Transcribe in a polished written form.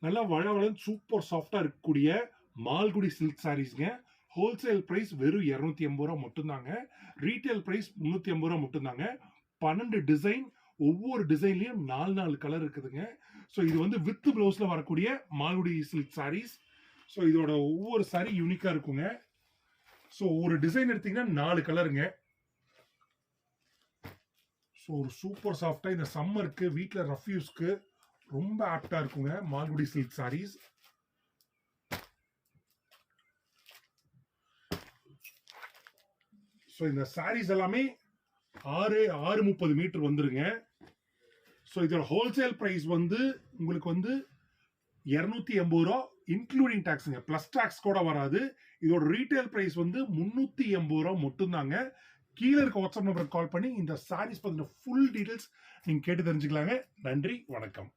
நல்லா வளவளன்னு சூப்பர் சாஃப்டா இருக்கக்கூடிய மால்குடி சில்க் சாரீஸ்ங்க. ஹோல்சேல் பிரைஸ் வெறும் 280 ரூபா மட்டும்தாங்க. ரீட்டைல் பிரைஸ் 350 ரூபா மட்டும்தாங்க. 12 டிசைன், ஒவ்வொரு டிசைன்லயும் 4 கலர் இருக்குதுங்க. ஸோ இது வந்து வித் பிளவுஸ்ல வரக்கூடிய மால்குடி சில்க் சாரீஸ். ஸோ இதோட ஒவ்வொரு சாரி யூனிக்கா இருக்குங்க. ஸோ ஒரு டிசைன் எடுத்தீங்கன்னா 4 கலருங்க. ஸோ ஒரு சூப்பர் சாஃப்டா இந்த சம்மருக்கு வீட்டில் ரஃப் யூஸ்க்கு ரொம்ப ஆப்டா இருக்குங்க மால்குடி சில்க் சாரீஸ். ஸோ இந்த சாரீஸ் எல்லாமே 630 மீட்டர் வந்துருங்க. ஸோ இதோட ஹோல்சேல் பிரைஸ் வந்து உங்களுக்கு வந்து 280 ரூபா இன்க்ளூடிங் டாக்ஸுங்க. பிளஸ் டாக்ஸ் கூட வராது. இதோட ரீட்டைல் பிரைஸ் வந்து 380 ரூபா மட்டும்தாங்க. கீழே இருக்க வாட்ஸ்அப் நம்பருக்கு கால் பண்ணி இந்த சாரீஸ் பத்தின ஃபுல் டீடைல்ஸ் நீங்க கேட்டு தெரிஞ்சுக்கலாங்க. நன்றி, வணக்கம்.